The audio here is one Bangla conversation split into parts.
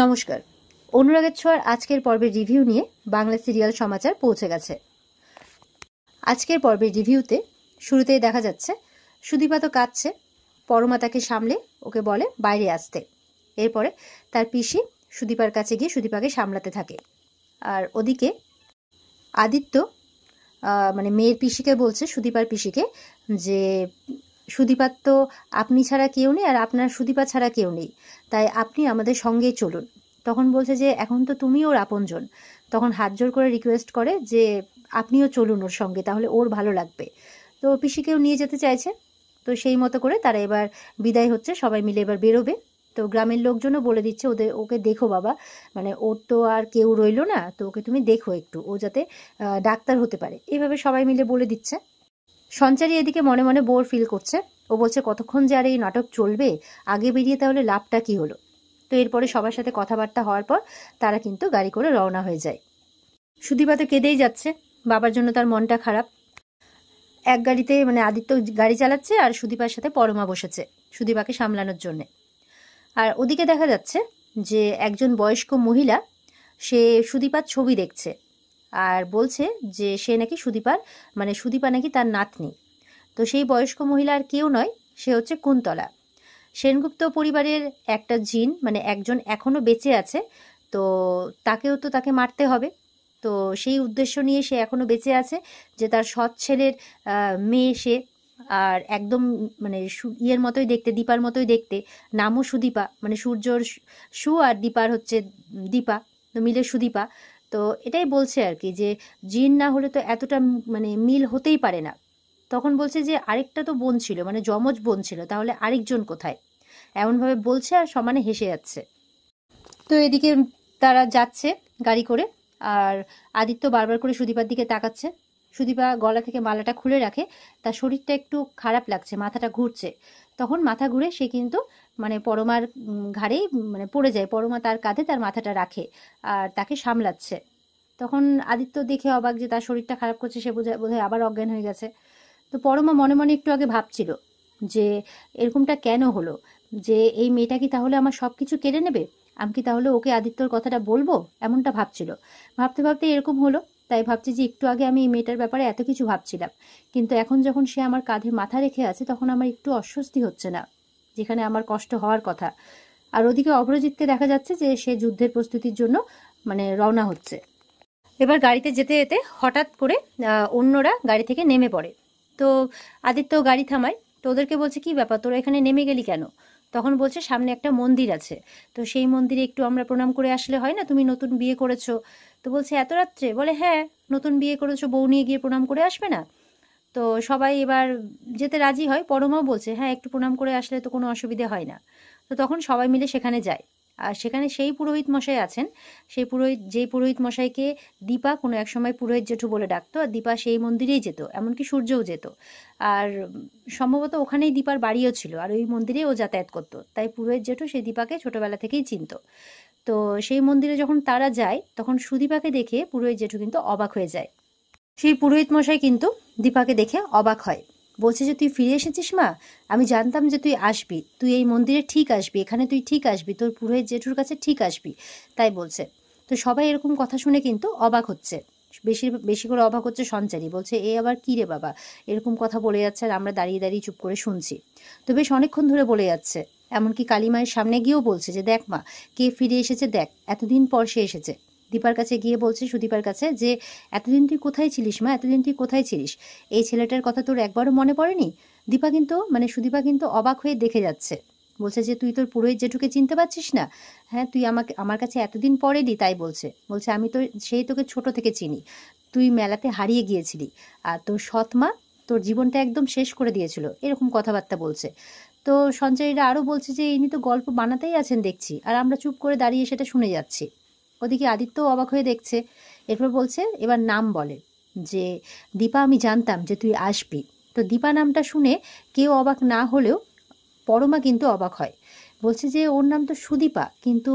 নমস্কার। অনুরাগের ছোঁয়ার আজকের পর্বের রিভিউ নিয়ে বাংলা সিরিয়াল সমাচার পৌঁছে গেছে। আজকের পর্বের রিভিউতে শুরুতেই দেখা যাচ্ছে সুদীপা তো কাঁদছে, পরমা তাকে সামলে ওকে বলে বাইরে আসতে। এরপরে তার পিসি সুদীপার কাছে গিয়ে সুদীপাকে সামলাতে থাকে। আর ওদিকে আদিত্য মানে মেয়ের পিসিকে বলছে, সুদীপার পিসিকে, যে সুদীপার তো আপনি ছাড়া কেউ নেই আর আপনার সুদীপা ছাড়া কেউ নেই, তাই আপনি আমাদের সঙ্গেই চলুন। তখন বলছে যে এখন তো তুমি ওর আপনজন। তখন হাত জোর করে রিকোয়েস্ট করে যে আপনিও চলুন ওর সঙ্গে, তাহলে ওর ভালো লাগবে। তো ওর পিসিকেও নিয়ে যেতে চাইছে। তো সেই মতো করে তারা এবার বিদায় হচ্ছে, সবাই মিলে এবার বেরোবে। তো গ্রামের লোকজনও বলে দিচ্ছে ওকে দেখো বাবা, মানে ওর তো আর কেউ রইলো না, তো ওকে তুমি দেখো একটু, ও যাতে ডাক্তার হতে পারে, এইভাবে সবাই মিলে বলে দিচ্ছে। সঞ্চারী এদিকে মনে মনে বোর ফিল করছে। ও বলছে কতক্ষণ যে আর এই নাটক চলবে, আগে বেরিয়ে তাহলে লাভটা কি হলো। তো এরপরে সবার সাথে কথাবার্তা হওয়ার পর তারা কিন্তু গাড়ি করে রওনা হয়ে যায়। সুদীপা তো কেঁদেই যাচ্ছে, বাবার জন্য তার মনটা খারাপ। এক গাড়িতে মানে আদিত্য গাড়ি চালাচ্ছে আর সুদীপার সাথে পরমা বসেছে সুদীপাকে সামলানোর জন্য। আর ওদিকে দেখা যাচ্ছে যে একজন বয়স্ক মহিলা, সে সুদীপার ছবি দেখছে আর বলছে যে সে নাকি সুদীপা নাকি তার নাতনি। তো সেই বয়স্ক মহিলা আর কেউ নয়, সে হচ্ছে কুন্তলা, সেনগুপ্ত পরিবারের একটা জিন, মানে একজন এখনো বেঁচে আছে। তো তাকে মারতে হবে। তো সেই উদ্দেশ্য নিয়ে সে এখনো বেঁচে আছে, যে তার সৎ ছেলের মেয়ে সে। আর একদম মানে ইয়ের মতোই দেখতে, দীপার মতোই দেখতে, নামও সুদীপা, মানে সূর্যর সু আর দীপার হচ্ছে দীপা, তো মিলে সুদীপা। তো এটাই বলছে আর কি, যে জিন না হলে তো এতটা মানে মিল হতেই পারে না। তখন বলছে যে আরেকটা তো বোন ছিল, মানে যমজ বোন ছিল, তাহলে আরেকজন কোথায়, এমনভাবে বলছে আর সমানে হেসে যাচ্ছে। তো এদিকে তারা যাচ্ছে গাড়ি করে, আর আদিত্য বারবার করে সুদীপার দিকে তাকাচ্ছে। সুদীপা গলা থেকে মালাটা খুলে রাখে, তার শরীরটা একটু খারাপ লাগছে, মাথাটা ঘুরছে। তখন মাথা ঘুরে সে কিন্তু মানে পরমার ঘাড়েই মানে পড়ে যায়, পরমা তার কাঁধে তার মাথাটা রাখে আর তাকে সামলাচ্ছে। তখন আদিত্য দেখে অবাক যে তার শরীরটা খারাপ করছে, সে বোধহয় আবার অজ্ঞান হয়ে গেছে। তো পরমা মনে মনে একটু আগে ভাবছিল যে এরকমটা কেন হলো, যে এই মেয়েটা কি তাহলে আমার সব কিছু কেড়ে নেবে, আমি কি তাহলে ওকে আদিত্যর কথাটা বলবো, এমনটা ভাবছিল। ভাবতে ভাবতে এরকম হলো। তাই ভাবছি যে একটু আগে আমি এই মেয়েটার ব্যাপারে এত কিছু ভাবছিলাম, কিন্তু এখন যখন সে আমার কাঁধে মাথা রেখে আছে তখন আমার একটু অস্বস্তি হচ্ছে না, যেখানে আমার কষ্ট হওয়ার কথা। আর ওদিকে অপরাজিৎকে দেখা যাচ্ছে যে সে যুদ্ধের প্রস্তুতির জন্য মানে রওনা হচ্ছে। এবার গাড়িতে যেতে যেতে হঠাৎ করে অন্যরা গাড়ি থেকে নেমে পড়ে। তো আদিত্য গাড়ি থামায়। তো ওদেরকে বলছে কি ব্যাপার, তোরা এখানে নেমে গেলি কেন? তখন বলছে সামনে একটা মন্দির আছে, তো সেই মন্দিরে একটু আমরা প্রণাম করে আসলে হয় না, তুমি নতুন বিয়ে করেছো। তো বলছে এত রাত্রে? বলে হ্যাঁ, নতুন বিয়ে করেছো, বউ নিয়ে গিয়ে প্রণাম করে আসবে না? তো সবাই এবার যেতে রাজি হয়। পরমাও বলছে হ্যাঁ, একটু প্রণাম করে আসলে তো কোনো অসুবিধে হয় না। তো তখন সবাই মিলে সেখানে যায়। আর সেখানে সেই পুরোহিত মশাই আছেন, যেই পুরোহিত মশাইকে দীপা কোনো এক সময় পুরোহিত জেঠু বলে ডাকতো, আর দীপা সেই মন্দিরেই যেত, এমনকি সূর্যও যেত। আর সম্ভবত ওখানেই দীপার বাড়িও ছিল, আর ওই মন্দিরে ও যাতায়াত করতো, তাই পুরোহিত জেঠু সেই দীপাকে ছোটবেলা থেকেই চিনত। তো সেই মন্দিরে যখন তারা যায় তখন সুদীপাকে দেখে পুরোহিত জেঠু কিন্তু অবাক হয়ে যায়। সেই পুরোহিত মশাই কিন্তু দীপাকে দেখে অবাক হয়, বলছে যে তুই ফিরে এসেছিস মা, আমি জানতাম যে তুই আসবি, তুই এই মন্দিরে ঠিক আসবি, এখানে তুই ঠিক আসবি, তোর পুরোহিত জেঠুর কাছে ঠিক আসবি, তাই বলছে। তো সবাই এরকম কথা শুনে কিন্তু অবাক হচ্ছে। বেশি বেশি করে অবাক হচ্ছে সঞ্চারী, বলছে এ আবার কি রে বাবা, এরকম কথা বলে যাচ্ছে আর আমরা দাঁড়িয়ে দাঁড়িয়ে চুপ করে শুনছি। তো বেশ অনেকক্ষণ ধরে বলে যাচ্ছে, এমনকি কালীমায়ের সামনে গিয়েও বলছে যে দেখ মা, কে ফিরে এসেছে দেখ, এতদিন পর সে এসেছে। দীপার কাছে গিয়ে বলছে সুদীপার কাছে যে এতদিন তুই কোথায় ছিলিস মা, এতদিন তুই কোথায় ছিলিস, এই ছেলেটার কথা তোর একবারও মনে পড়েনি? দীপা কিন্তু মানে সুদীপা কিন্তু অবাক হয়ে দেখে যাচ্ছে, বলছে যে তুই তোর পুরোহিত জেঠুকে চিনতে পারছিস না? হ্যাঁ, তুই আমার কাছে এতদিন পরে এলি, তাই বলছে আমি তো সেই তোকে ছোট থেকে চিনি, তুই মেলাতে হারিয়ে গিয়েছিলি আর তোর সৎ মা তোর জীবনটা একদম শেষ করে দিয়েছিল, এরকম কথাবার্তা বলছে। তো সঞ্চারীরা আরও বলছে যে ইনি তো গল্প বানাতেই আছেন দেখছি, আর আমরা চুপ করে দাঁড়িয়ে সেটা শুনে যাচ্ছি। ওদিকে আদিত্যও অবাক হয়ে দেখছে। এরপর বলছে এবার নাম বলে, যে দীপা আমি জানতাম যে তুই আসবি। তো দীপা নামটা শুনে কেউ অবাক না হলেও পরমা কিন্তু অবাক হয়, বলছে যে ওর নাম তো সুদীপা, কিন্তু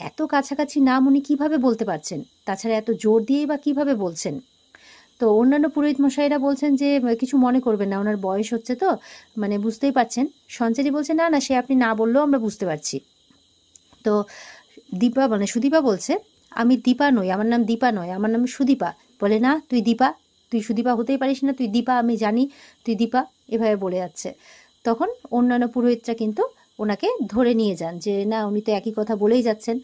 এত কাছাকাছি নাম উনি কিভাবে বলতে পারছেন, তাছাড়া এত জোর দিয়েই বা কিভাবে বলছেন। তো অন্যান্য পুরোহিত মশাইরা বলছেন যে কিছু মনে করবেন না, ওনার বয়স হচ্ছে তো, মানে বুঝতেই পারছেন। সঞ্চারী বলছে না না, সে আপনি না বললেও আমরা বুঝতে পারছি। তো দীপা মানে সুদীপা বলছে, আমি দীপা নই, আমার নাম দীপা নয়, আমার নাম সুদীপা। বলে, না তুই দীপা, তুই সুদীপা হতেই পারিস না, তুই দীপা, আমি জানি তুই দীপা, এভাবে বলে যাচ্ছে। তখন অন্যান্য পুরোহিতরা কিন্তু ওনাকে ধরে নিয়ে যান, যে না উনি তো একই কথা বলেই যাচ্ছেন।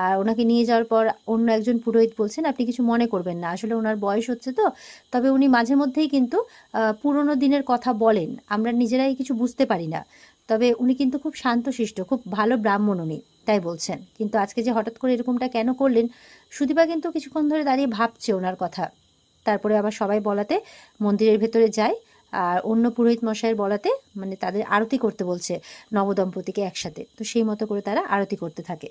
আর ওনাকে নিয়ে যাওয়ার পর অন্য একজন পুরোহিত বলছেন, আপনি কিছু মনে করবেন না, আসলে ওনার বয়স হচ্ছে তো, তবে উনি মাঝে মধ্যেই কিন্তু পুরোনো দিনের কথা বলেন, আমরা নিজেরাই কিছু বুঝতে পারি না, তবে উনি কিন্তু খুব শান্তশিষ্ট, খুব ভালো ব্রাহ্মণ উনি, তাই বলছেন। কিন্তু আজকে যে হঠাৎ করে এরকমটা কেন করলেন, সুদীপা কিন্তু কিছুক্ষণ ধরে দাঁড়িয়ে ভাবছে ওনার কথা। তারপরে আবার সবাই বলাতে মন্দিরের ভেতরে যায়, আর অন্য পুরোহিত মশাইয়ের বলাতে মানে তাদের আরতি করতে বলছে নবদম্পতিকে একসাথে, তো সেই মতো করে তারা আরতি করতে থাকে।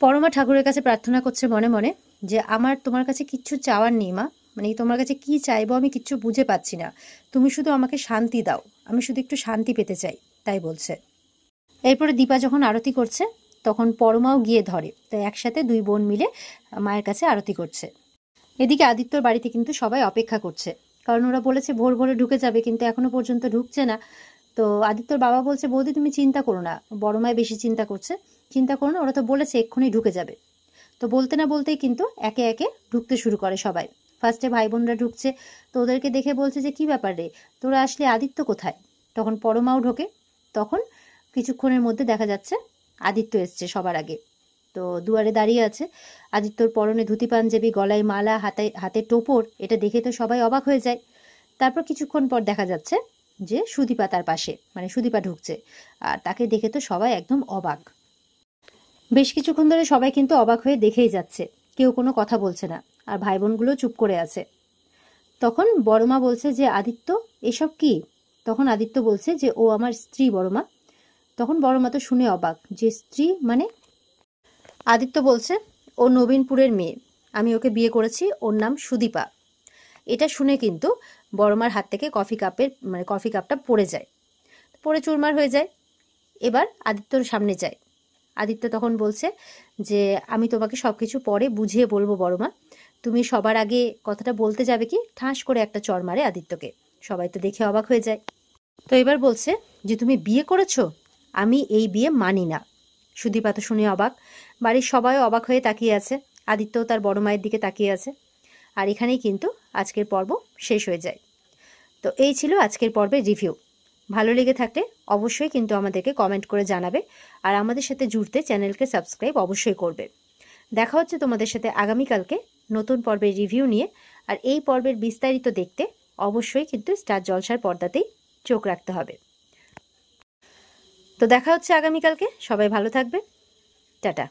পরমা ঠাকুরের কাছে প্রার্থনা করছে মনে মনে, যে আমার তোমার কাছে কিচ্ছু চাওয়ার নেই মা, মানে তোমার কাছে কি চাইবো আমি কিচ্ছু বুঝে পাচ্ছি না, তুমি শুধু আমাকে শান্তি দাও, আমি শুধু একটু শান্তি পেতে চাই, তাই বলছে। এরপরে দীপা যখন আরতি করছে তখন পরমাও গিয়ে ধরে, তো একসাথে দুই বোন মিলে মায়ের কাছে আরতি করছে। এদিকে আদিত্যর বাড়িতে কিন্তু সবাই অপেক্ষা করছে, কারণ ওরা বলেছে ভোর ভোরে ঢুকে যাবে, কিন্তু এখনো পর্যন্ত ঢুকছে না। তো আদিত্যর বাবা বলছে, বৌদি তুমি চিন্তা করো না, বড় মায় বেশি চিন্তা করছে, চিন্তা করো না, ওরা তো বলেছে এক্ষুনি ঢুকে যাবে। তো বলতে না বলতেই কিন্তু একে একে ঢুকতে শুরু করে সবাই। ফার্স্টে ভাই বোনরা ঢুকছে, তো ওদেরকে দেখে বলছে যে কি ব্যাপার রে, তোরা আসলে, আদিত্য কোথায়? তখন পরমাও ঢোকে। তখন কিছুক্ষণের মধ্যে দেখা যাচ্ছে আদিত্য এসছে সবার আগে। তো দুয়ারে দাঁড়িয়ে আছে, আদিত্যর পরনে ধুতি পাঞ্জাবি, গলায় মালা, হাতে টোপর, এটা দেখে তো সবাই অবাক হয়ে যায়। তারপর কিছুক্ষণ পর দেখা যাচ্ছে যে সুদীপা তার পাশে, মানে সুদীপা ঢুকছে, আর তাকে দেখে তো সবাই একদম অবাক। বেশ কিছুক্ষণ ধরে সবাই কিন্তু অবাক হয়ে দেখেই যাচ্ছে, কেউ কোনো কথা বলছে না, আর ভাই বোনগুলো চুপ করে আছে। তখন বড়মা বলছে যে আদিত্য এসব কি? তখন আদিত্য বলছে যে ও আমার স্ত্রী বড়মা। তখন বড়মা তো শুনে অবাক, যে স্ত্রী মানে? আদিত্য বলছে ও নবীনপুরের মেয়ে, আমি ওকে বিয়ে করেছি, ওর নাম সুদীপা। এটা শুনে কিন্তু বড়মার হাত থেকে কফি কাপটা পড়ে যায়, পড়ে চুরমার হয়ে যায়। এবার আদিত্যর সামনে যায়। আদিত্য তখন বলছে যে আমি তোমাকে সবকিছু পরে বুঝিয়ে বলবো বড়মা, তুমি সবার আগে কথাটা বলতে যাবে কি? ঠাস করে একটা চড় মারে আদিত্যকে। সবাই তো দেখে অবাক হয়ে যায়। তো এবার বলছে যে তুমি বিয়ে করেছো, আমি এই বিয়ে মানি না। সুদীপা তো শুনে অবাক, বাড়ির সবাই অবাক হয়ে তাকিয়ে আছে, আদিত্যও তার বড় মায়ের দিকে তাকিয়ে আছে। আর এখানেই কিন্তু আজকের পর্ব শেষ হয়ে যায়। তো এই ছিল আজকের পর্বের রিভিউ। ভালো লেগে থাকলে অবশ্যই কিন্তু আমাদেরকে কমেন্ট করে জানাবে, আর আমাদের সাথে জুড়তে চ্যানেলকে সাবস্ক্রাইব অবশ্যই করবে। দেখা হচ্ছে তোমাদের সাথে আগামীকালকে নতুন পর্বের রিভিউ নিয়ে। আর এই পর্বের বিস্তারিত দেখতে অবশ্যই কিন্তু স্টার জলসার পর্দাতেই চোখ রাখতে হবে। তো দেখা হচ্ছে আগামীকালকে, সবাই ভালো থাকবে, টাটা।